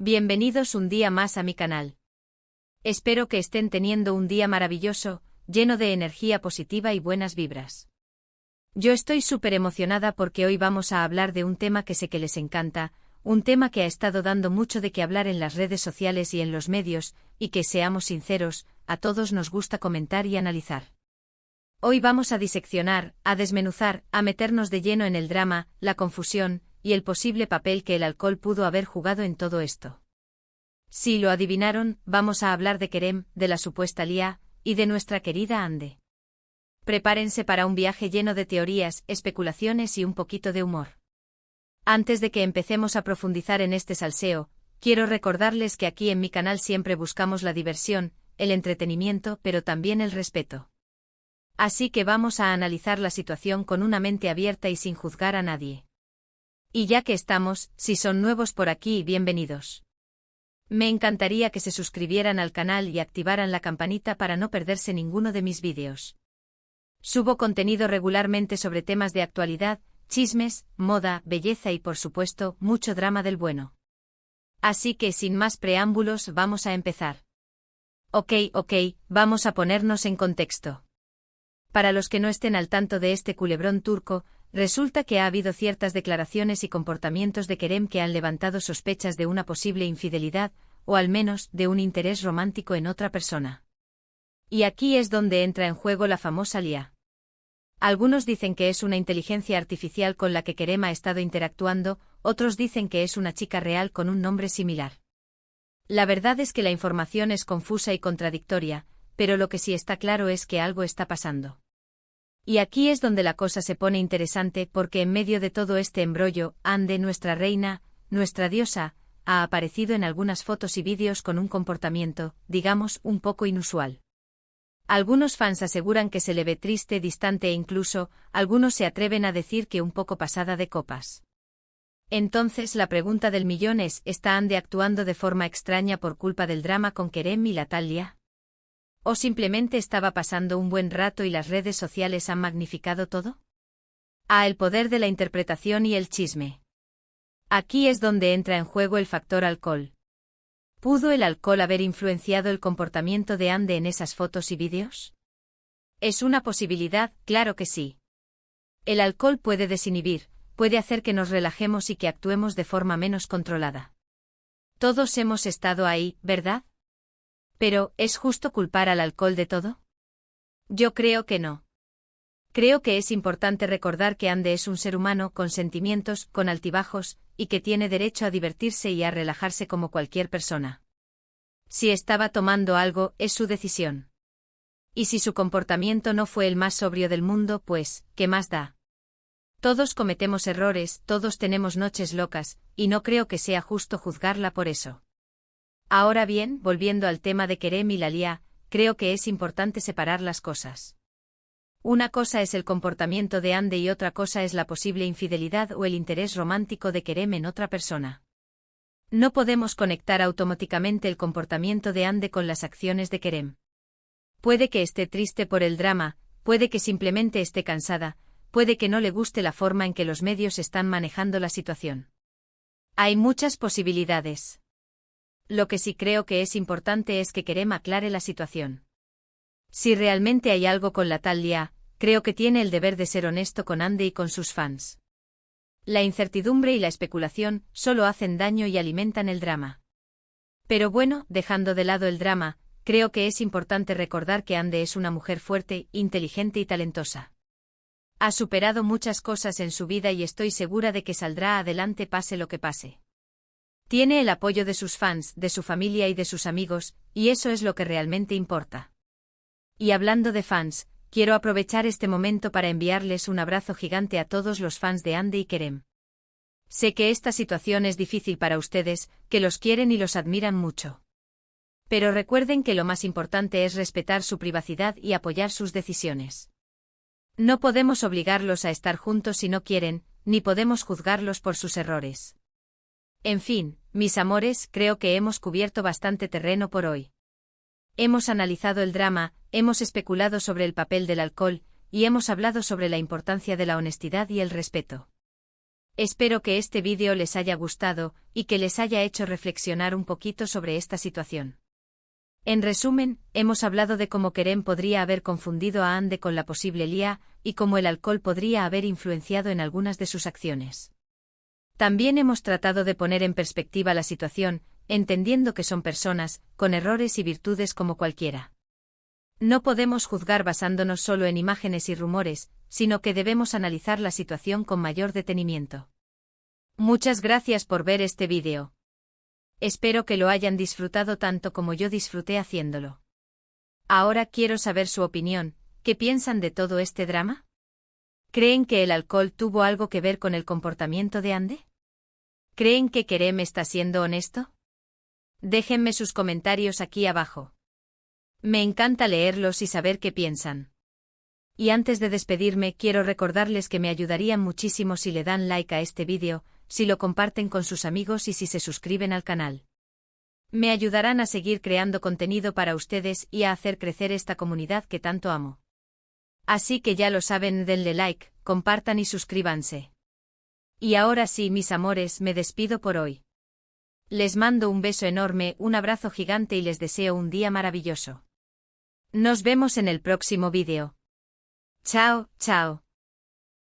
Bienvenidos un día más a mi canal. Espero que estén teniendo un día maravilloso, lleno de energía positiva y buenas vibras. Yo estoy súper emocionada porque hoy vamos a hablar de un tema que sé que les encanta, un tema que ha estado dando mucho de qué hablar en las redes sociales y en los medios, y que, seamos sinceros, a todos nos gusta comentar y analizar. Hoy vamos a diseccionar, a desmenuzar, a meternos de lleno en el drama, la confusión, y el posible papel que el alcohol pudo haber jugado en todo esto. Si lo adivinaron, vamos a hablar de Kerem, de la supuesta Lia, y de nuestra querida Hande. Prepárense para un viaje lleno de teorías, especulaciones y un poquito de humor. Antes de que empecemos a profundizar en este salseo, quiero recordarles que aquí en mi canal siempre buscamos la diversión, el entretenimiento, pero también el respeto. Así que vamos a analizar la situación con una mente abierta y sin juzgar a nadie. Y ya que estamos, si son nuevos por aquí, bienvenidos. Me encantaría que se suscribieran al canal y activaran la campanita para no perderse ninguno de mis vídeos. Subo contenido regularmente sobre temas de actualidad, chismes, moda, belleza y por supuesto, mucho drama del bueno. Así que sin más preámbulos vamos a empezar. Ok, vamos a ponernos en contexto. Para los que no estén al tanto de este culebrón turco, resulta que ha habido ciertas declaraciones y comportamientos de Kerem que han levantado sospechas de una posible infidelidad, o al menos de un interés romántico en otra persona. Y aquí es donde entra en juego la famosa Lia. Algunos dicen que es una inteligencia artificial con la que Kerem ha estado interactuando, otros dicen que es una chica real con un nombre similar. La verdad es que la información es confusa y contradictoria, pero lo que sí está claro es que algo está pasando. Y aquí es donde la cosa se pone interesante porque en medio de todo este embrollo, Hande, nuestra reina, nuestra diosa, ha aparecido en algunas fotos y vídeos con un comportamiento, digamos, un poco inusual. Algunos fans aseguran que se le ve triste, distante e incluso, algunos se atreven a decir que un poco pasada de copas. Entonces la pregunta del millón es, ¿está Hande actuando de forma extraña por culpa del drama con Kerem y la tal Lia? ¿O simplemente estaba pasando un buen rato y las redes sociales han magnificado todo? El poder de la interpretación y el chisme. Aquí es donde entra en juego el factor alcohol. ¿Pudo el alcohol haber influenciado el comportamiento de Hande en esas fotos y vídeos? ¿Es una posibilidad? Claro que sí. El alcohol puede desinhibir, puede hacer que nos relajemos y que actuemos de forma menos controlada. Todos hemos estado ahí, ¿verdad? Pero, ¿es justo culpar al alcohol de todo? Yo creo que no. Creo que es importante recordar que Hande es un ser humano con sentimientos, con altibajos, y que tiene derecho a divertirse y a relajarse como cualquier persona. Si estaba tomando algo, es su decisión. Y si su comportamiento no fue el más sobrio del mundo, pues, ¿qué más da? Todos cometemos errores, todos tenemos noches locas, y no creo que sea justo juzgarla por eso. Ahora bien, volviendo al tema de Kerem y la Lia, creo que es importante separar las cosas. Una cosa es el comportamiento de Hande y otra cosa es la posible infidelidad o el interés romántico de Kerem en otra persona. No podemos conectar automáticamente el comportamiento de Hande con las acciones de Kerem. Puede que esté triste por el drama, puede que simplemente esté cansada, puede que no le guste la forma en que los medios están manejando la situación. Hay muchas posibilidades. Lo que sí creo que es importante es que Kerem aclare la situación. Si realmente hay algo con la tal Lia, creo que tiene el deber de ser honesto con Hande y con sus fans. La incertidumbre y la especulación solo hacen daño y alimentan el drama. Pero bueno, dejando de lado el drama, creo que es importante recordar que Hande es una mujer fuerte, inteligente y talentosa. Ha superado muchas cosas en su vida y estoy segura de que saldrá adelante pase lo que pase. Tiene el apoyo de sus fans, de su familia y de sus amigos, y eso es lo que realmente importa. Y hablando de fans, quiero aprovechar este momento para enviarles un abrazo gigante a todos los fans de Hande y Kerem. Sé que esta situación es difícil para ustedes, que los quieren y los admiran mucho. Pero recuerden que lo más importante es respetar su privacidad y apoyar sus decisiones. No podemos obligarlos a estar juntos si no quieren, ni podemos juzgarlos por sus errores. En fin, mis amores, creo que hemos cubierto bastante terreno por hoy. Hemos analizado el drama, hemos especulado sobre el papel del alcohol, y hemos hablado sobre la importancia de la honestidad y el respeto. Espero que este vídeo les haya gustado y que les haya hecho reflexionar un poquito sobre esta situación. En resumen, hemos hablado de cómo Kerem podría haber confundido a Hande con la posible Lia y cómo el alcohol podría haber influenciado en algunas de sus acciones. También hemos tratado de poner en perspectiva la situación, entendiendo que son personas, con errores y virtudes como cualquiera. No podemos juzgar basándonos solo en imágenes y rumores, sino que debemos analizar la situación con mayor detenimiento. Muchas gracias por ver este vídeo. Espero que lo hayan disfrutado tanto como yo disfruté haciéndolo. Ahora quiero saber su opinión, ¿qué piensan de todo este drama? ¿Creen que el alcohol tuvo algo que ver con el comportamiento de Hande? ¿Creen que Kerem está siendo honesto? Déjenme sus comentarios aquí abajo. Me encanta leerlos y saber qué piensan. Y antes de despedirme quiero recordarles que me ayudarían muchísimo si le dan like a este vídeo, si lo comparten con sus amigos y si se suscriben al canal. Me ayudarán a seguir creando contenido para ustedes y a hacer crecer esta comunidad que tanto amo. Así que ya lo saben, denle like, compartan y suscríbanse. Y ahora sí, mis amores, me despido por hoy. Les mando un beso enorme, un abrazo gigante y les deseo un día maravilloso. Nos vemos en el próximo vídeo. Chao, chao.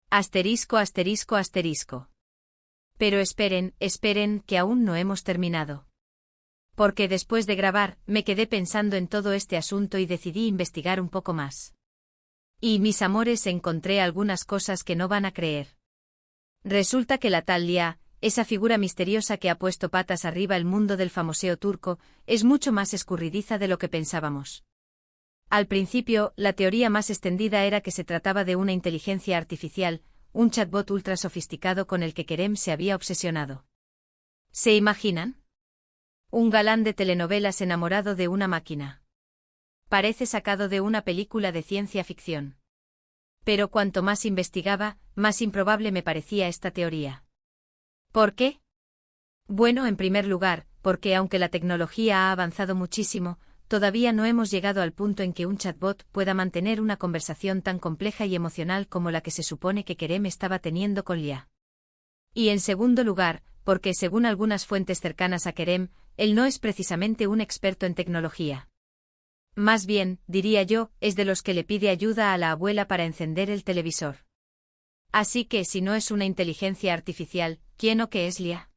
Asterisco, asterisco, asterisco. Pero esperen, que aún no hemos terminado. Porque después de grabar, me quedé pensando en todo este asunto y decidí investigar un poco más. Y, mis amores, encontré algunas cosas que no van a creer. Resulta que la tal Lia, esa figura misteriosa que ha puesto patas arriba el mundo del famoseo turco, es mucho más escurridiza de lo que pensábamos. Al principio, la teoría más extendida era que se trataba de una inteligencia artificial, un chatbot ultra sofisticado con el que Kerem se había obsesionado. ¿Se imaginan? Un galán de telenovelas enamorado de una máquina. Parece sacado de una película de ciencia ficción. Pero cuanto más investigaba, más improbable me parecía esta teoría. ¿Por qué? Bueno, en primer lugar, porque aunque la tecnología ha avanzado muchísimo, todavía no hemos llegado al punto en que un chatbot pueda mantener una conversación tan compleja y emocional como la que se supone que Kerem estaba teniendo con Lia. Y en segundo lugar, porque según algunas fuentes cercanas a Kerem, él no es precisamente un experto en tecnología. Más bien, diría yo, es de los que le pide ayuda a la abuela para encender el televisor. Así que si no es una inteligencia artificial, ¿quién o qué es Lia?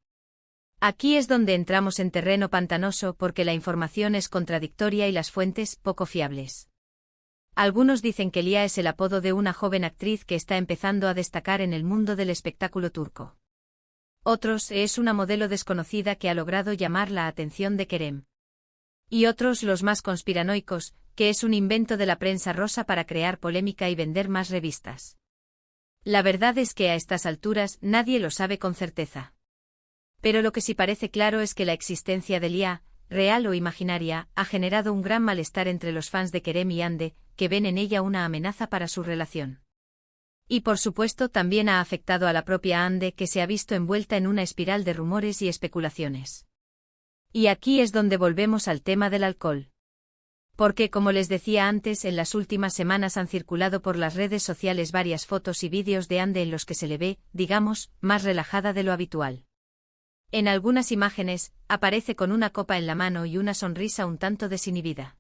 Aquí es donde entramos en terreno pantanoso porque la información es contradictoria y las fuentes poco fiables. Algunos dicen que Lia es el apodo de una joven actriz que está empezando a destacar en el mundo del espectáculo turco. Otros es una modelo desconocida que ha logrado llamar la atención de Kerem. Y otros, los más conspiranoicos, que es un invento de la prensa rosa para crear polémica y vender más revistas. La verdad es que a estas alturas nadie lo sabe con certeza. Pero lo que sí parece claro es que la existencia de Lia, real o imaginaria, ha generado un gran malestar entre los fans de Kerem y Hande, que ven en ella una amenaza para su relación. Y por supuesto también ha afectado a la propia Hande, que se ha visto envuelta en una espiral de rumores y especulaciones. Y aquí es donde volvemos al tema del alcohol. Porque, como les decía antes, en las últimas semanas han circulado por las redes sociales varias fotos y vídeos de Hande en los que se le ve, digamos, más relajada de lo habitual. En algunas imágenes, aparece con una copa en la mano y una sonrisa un tanto desinhibida.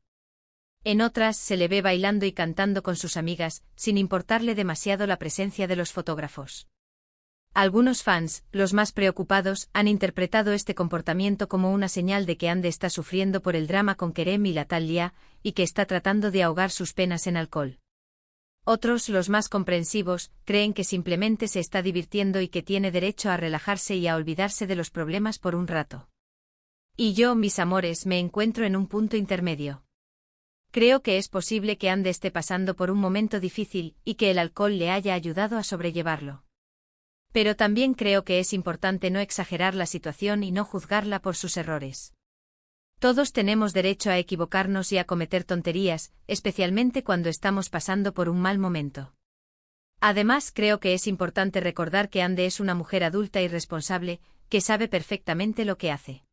En otras, se le ve bailando y cantando con sus amigas, sin importarle demasiado la presencia de los fotógrafos. Algunos fans, los más preocupados, han interpretado este comportamiento como una señal de que Hande está sufriendo por el drama con Kerem y la tal Lia, y que está tratando de ahogar sus penas en alcohol. Otros, los más comprensivos, creen que simplemente se está divirtiendo y que tiene derecho a relajarse y a olvidarse de los problemas por un rato. Y yo, mis amores, me encuentro en un punto intermedio. Creo que es posible que Hande esté pasando por un momento difícil y que el alcohol le haya ayudado a sobrellevarlo. Pero también creo que es importante no exagerar la situación y no juzgarla por sus errores. Todos tenemos derecho a equivocarnos y a cometer tonterías, especialmente cuando estamos pasando por un mal momento. Además, creo que es importante recordar que Hande es una mujer adulta y responsable, que sabe perfectamente lo que hace.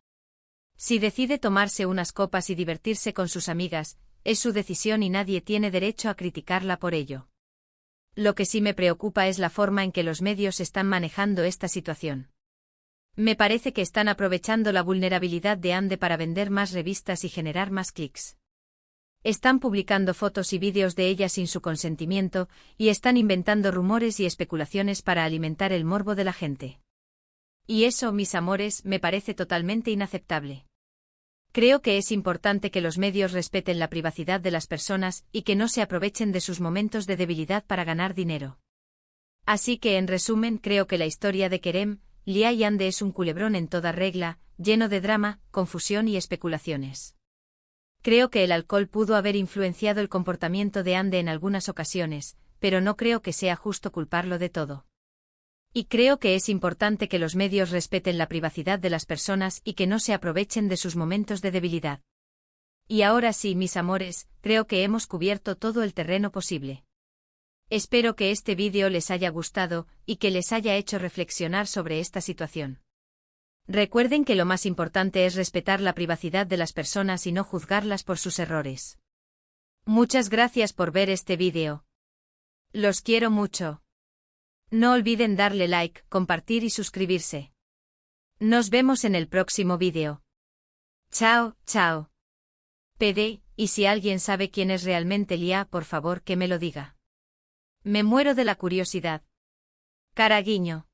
Si decide tomarse unas copas y divertirse con sus amigas, es su decisión y nadie tiene derecho a criticarla por ello. Lo que sí me preocupa es la forma en que los medios están manejando esta situación. Me parece que están aprovechando la vulnerabilidad de Ande para vender más revistas y generar más clics. Están publicando fotos y vídeos de ella sin su consentimiento, y están inventando rumores y especulaciones para alimentar el morbo de la gente. Y eso, mis amores, me parece totalmente inaceptable. Creo que es importante que los medios respeten la privacidad de las personas y que no se aprovechen de sus momentos de debilidad para ganar dinero. Así que, en resumen, creo que la historia de Kerem, Lia y Ande es un culebrón en toda regla, lleno de drama, confusión y especulaciones. Creo que el alcohol pudo haber influenciado el comportamiento de Ande en algunas ocasiones, pero no creo que sea justo culparlo de todo. Y creo que es importante que los medios respeten la privacidad de las personas y que no se aprovechen de sus momentos de debilidad. Y ahora sí, mis amores, creo que hemos cubierto todo el terreno posible. Espero que este vídeo les haya gustado y que les haya hecho reflexionar sobre esta situación. Recuerden que lo más importante es respetar la privacidad de las personas y no juzgarlas por sus errores. Muchas gracias por ver este vídeo. Los quiero mucho. No olviden darle like, compartir y suscribirse. Nos vemos en el próximo vídeo. Chao, chao. PD, y si alguien sabe quién es realmente Lia, por favor que me lo diga. Me muero de la curiosidad. Cara guiño.